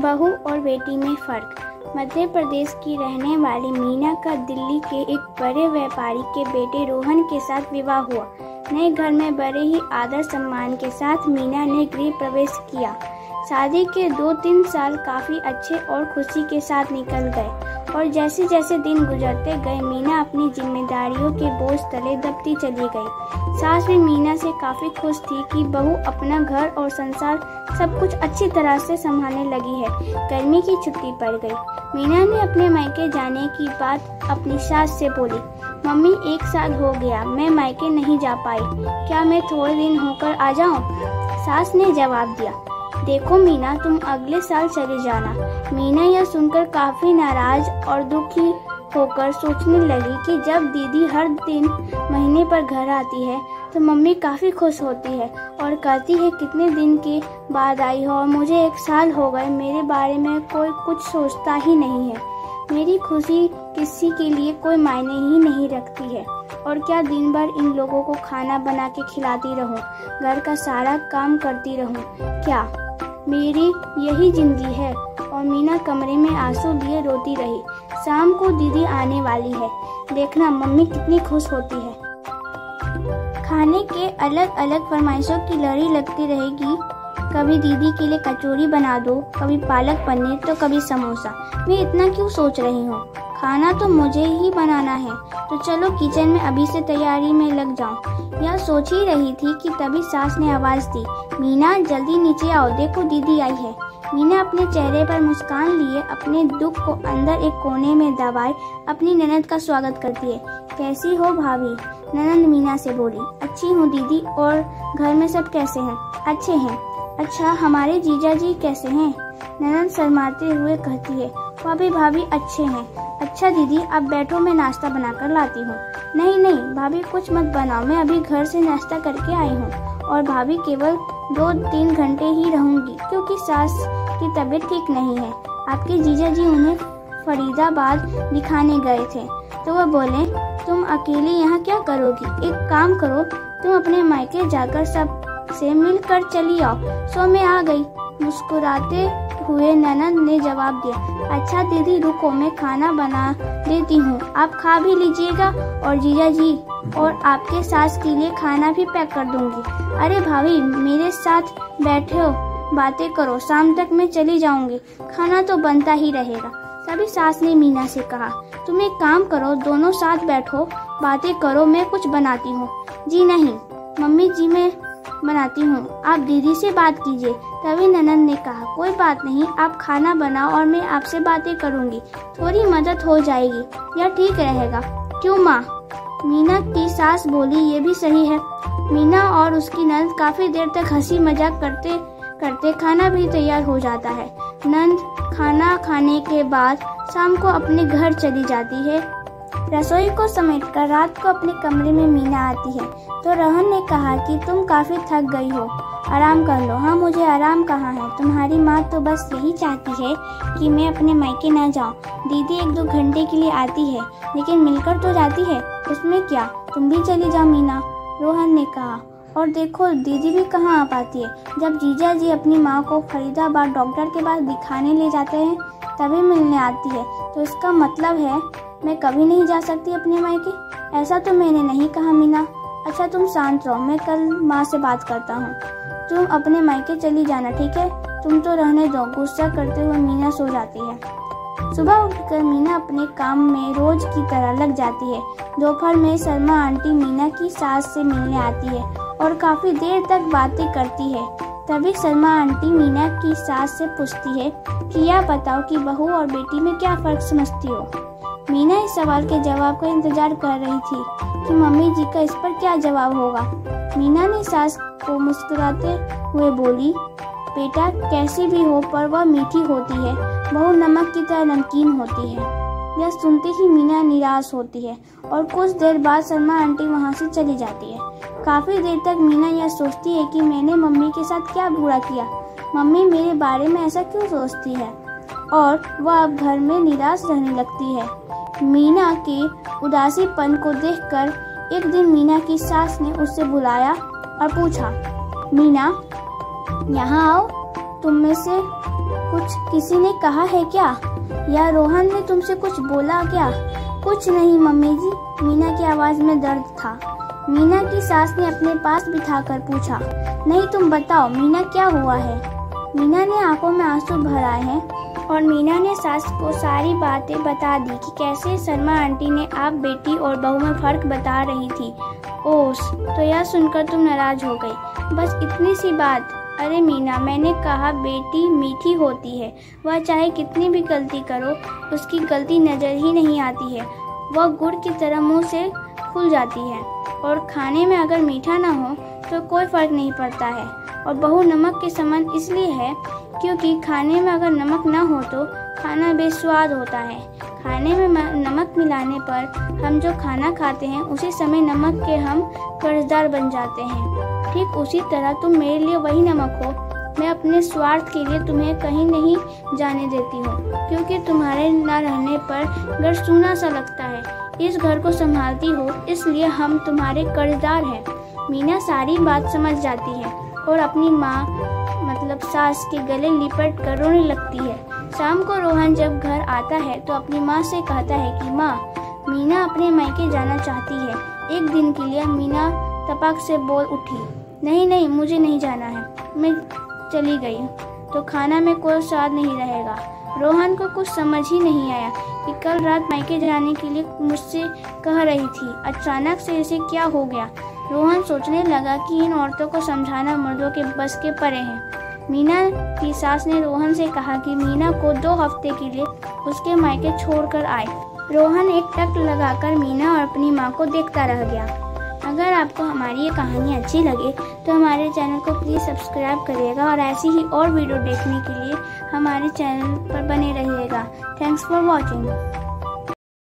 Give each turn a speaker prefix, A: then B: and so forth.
A: बहू और बेटी में फ़र्क। मध्य प्रदेश की रहने वाली मीना का दिल्ली के एक बड़े व्यापारी के बेटे रोहन के साथ विवाह हुआ। नए घर में बड़े ही आदर सम्मान के साथ मीना ने गृह प्रवेश किया। शादी के 2-3 साल काफ़ी अच्छे और खुशी के साथ निकल गए और जैसे जैसे दिन गुजरते गए मीना अपनी जिम्मेदारियों के बोझ तले दबती चली गई। सास भी मीना से काफ़ी खुश थी कि बहू अपना घर और संसार सब कुछ अच्छी तरह से संभालने लगी है। गर्मी की छुट्टी पड़ गई। मीना ने अपने मायके जाने की बात अपनी सास से बोली। मम्मी 1 साल हो गया मैं मायके नहीं जा पाई, क्या मैं थोड़े दिन होकर आ जाऊं? सास ने जवाब दिया, देखो मीना तुम अगले साल चले जाना। मीना यह सुनकर काफी नाराज और दुखी होकर सोचने लगी कि जब दीदी हर दिन महीने पर घर आती है तो मम्मी काफी खुश होती है और कहती है कितने दिन के बाद आई हो और मुझे 1 साल हो गए, मेरे बारे में कोई कुछ सोचता ही नहीं है। मेरी खुशी किसी के लिए कोई मायने ही नहीं रखती है और क्या दिन भर इन लोगों को खाना बना के खिलाती रहूं, घर का सारा काम करती रहूं, क्या मेरी यही जिंदगी है? और मीना कमरे में आंसू लिए रोती रही। शाम को दीदी आने वाली है, देखना मम्मी कितनी खुश होती है। खाने के अलग अलग फरमाइशों की लड़ी लगती रहेगी। कभी दीदी के लिए कचौरी बना दो, कभी पालक पनीर तो कभी समोसा। मैं इतना क्यों सोच रही हूँ, खाना तो मुझे ही बनाना है, तो चलो किचन में अभी से तैयारी में लग जाऊं। यह सोच ही रही थी कि तभी सास ने आवाज दी, मीना जल्दी नीचे आओ, देखो दीदी आई है। मीना अपने चेहरे पर मुस्कान लिए अपने दुख को अंदर एक कोने में दबाए अपनी ननद का स्वागत करती है। कैसी हो भाभी? ननद मीना से बोली। अच्छी हूँ दीदी, और घर में सब कैसे हैं? अच्छे हैं। अच्छा हमारे जीजा जी कैसे हैं? ननद शर्माते हुए कहती है, भाभी अच्छे हैं। अच्छा दीदी आप बैठो, मैं नाश्ता बनाकर लाती हूँ। नहीं भाभी कुछ मत बनाओ, मैं अभी घर से नाश्ता करके आई हूँ और भाभी केवल 2-3 घंटे ही रहूंगी क्योंकि सास की तबीयत ठीक नहीं है। आपके जीजा जी उन्हें फरीदाबाद दिखाने गए थे तो वह बोले तुम अकेले यहाँ क्या करोगी, एक काम करो तुम अपने मायके जाकर सब से मिलकर चली आओ। सो मैं आ गई, मुस्कुराते हुए ननद ने जवाब दिया। अच्छा दीदी रुको, मैं खाना बना देती हूँ, आप खा भी लीजिएगा और जीजा जी और आपके सास के लिए खाना भी पैक कर दूंगी। अरे भाभी मेरे साथ बैठो बातें करो, शाम तक मैं चली जाऊंगी, खाना तो बनता ही रहेगा। तभी सास ने मीना से कहा, तुम एक काम करो, दोनों साथ बैठो बातें करो, मैं कुछ बनाती हूँ। जी नहीं मम्मी जी मैं बनाती हूँ, आप दीदी से बात कीजिए। तभी ननद ने कहा, कोई बात नहीं, आप खाना बनाओ और मैं आपसे बातें करूँगी, थोड़ी मदद हो जाएगी, यह ठीक रहेगा। क्यों माँ? मीना की सास बोली, ये भी सही है। मीना और उसकी ननद काफी देर तक हंसी मजाक करते करते खाना भी तैयार हो जाता है। नंद खाना खाने के बाद शाम को अपने घर चली जाती है। रसोई को समेटकर रात को अपने कमरे में मीना आती है तो रोहन ने कहा कि तुम काफी थक गई हो, आराम कर लो। हाँ मुझे आराम कहाँ है, तुम्हारी माँ तो बस यही चाहती है कि मैं अपने मायके ना जाऊँ। दीदी 1-2 घंटे के लिए आती है लेकिन मिलकर तो जाती है, उसमें क्या, तुम भी चली जाओ मीना, रोहन ने कहा। और देखो दीदी भी कहाँ आ पाती है, जब जीजा जी अपनी माँ को फरीदाबाद डॉक्टर के पास दिखाने ले जाते हैं तभी मिलने आती है, तो इसका मतलब है मैं कभी नहीं जा सकती अपने मायके? ऐसा तो मैंने नहीं कहा मीना। अच्छा तुम शांत रहो, मैं कल माँ से बात करता हूँ, तुम अपने मायके चली जाना ठीक है? तुम तो रहने दो, गुस्सा करते हुए मीना सो जाती है। सुबह उठकर मीना अपने काम में रोज की तरह लग जाती है। दोपहर में सलमा आंटी मीना की सास से मिलने आती है और काफी देर तक बातें करती है। तभी सलमा आंटी मीना की सास से पूछती है कि यह बताओ कि बहू और बेटी में क्या फर्क समझती हो? मीना इस सवाल के जवाब का इंतजार कर रही थी कि मम्मी जी का इस पर क्या जवाब होगा। मीना ने सास को मुस्कुराते हुए बोली, बेटा कैसी भी हो पर वह मीठी होती है, बहू नमक की तरह नमकीन होती है। यह सुनते ही मीना निराश होती है और कुछ देर बाद सलमा आंटी वहाँ से चली जाती है। काफी देर तक मीना यह सोचती है कि मैंने मम्मी के साथ क्या बुरा किया, मम्मी मेरे बारे में ऐसा क्यों सोचती है, और वह अब घर में निराश रहने लगती है। मीना के उदासीपन को देखकर एक दिन मीना की सास ने उससे बुलाया और पूछा, मीना यहाँ आओ, तुम में से कुछ किसी ने कहा है क्या, या रोहन ने तुमसे कुछ बोला क्या? कुछ नहीं मम्मी जी, मीना की आवाज में दर्द था। मीना की सास ने अपने पास बिठाकर पूछा, नहीं तुम बताओ मीना क्या हुआ है? मीना ने आंखों में आंसू भर आए हैं और मीना ने सास को सारी बातें बता दी कि कैसे शर्मा आंटी ने आप बेटी और बहू में फर्क बता रही थी। ओह, तो यह सुनकर तुम नाराज हो गई, बस इतनी सी बात? अरे मीना, मैंने कहा बेटी मीठी होती है, वह चाहे कितनी भी गलती करो उसकी गलती नजर ही नहीं आती है, वह गुड़ की तरह मुंह से खुल जाती है। और खाने में अगर मीठा ना हो तो कोई फर्क नहीं पड़ता है। और बहू नमक के समान इसलिए है क्योंकि खाने में अगर नमक ना हो तो खाना बेस्वाद होता है। खाने में नमक मिलाने पर हम जो खाना खाते हैं उसी समय नमक के हम कर्जदार बन जाते हैं। ठीक उसी तरह तुम मेरे लिए वही नमक हो। मैं अपने स्वार्थ के लिए तुम्हें कहीं नहीं जाने देती हूँ, क्योंकि तुम्हारे न रहने पर घर सूना सा लगता है। इस घर को संभालती हो इसलिए हम तुम्हारे कर्जदार हैं। मीना सारी बात समझ जाती है और अपनी माँ मतलब सास के गले लिपट कर रोने लगती है। शाम को रोहन जब घर आता है तो अपनी माँ से कहता है कि माँ, मीना अपने मायके जाना चाहती है। एक दिन के लिए मीना तपक से बोल उठी, नहीं नहीं, मुझे नहीं जाना है, मैं चली गई तो खाना में कोई स्वाद नहीं रहेगा। रोहन को कुछ समझ ही नहीं आया कि कल रात मायके जाने के लिए मुझसे कह रही थी, अचानक से इसे क्या हो गया। रोहन सोचने लगा कि इन औरतों को समझाना मर्दों के बस के परे है। मीना की सास ने रोहन से कहा कि मीना को 2 हफ्ते के लिए उसके मायके छोड़कर आए। रोहन एक टक लगाकर मीना और अपनी माँ को देखता रह गया। अगर आपको हमारी ये कहानी अच्छी लगे तो हमारे चैनल को प्लीज़ सब्सक्राइब करिएगा और ऐसी ही और वीडियो देखने के लिए हमारे चैनल पर बने रहिएगा। Thanks for watching.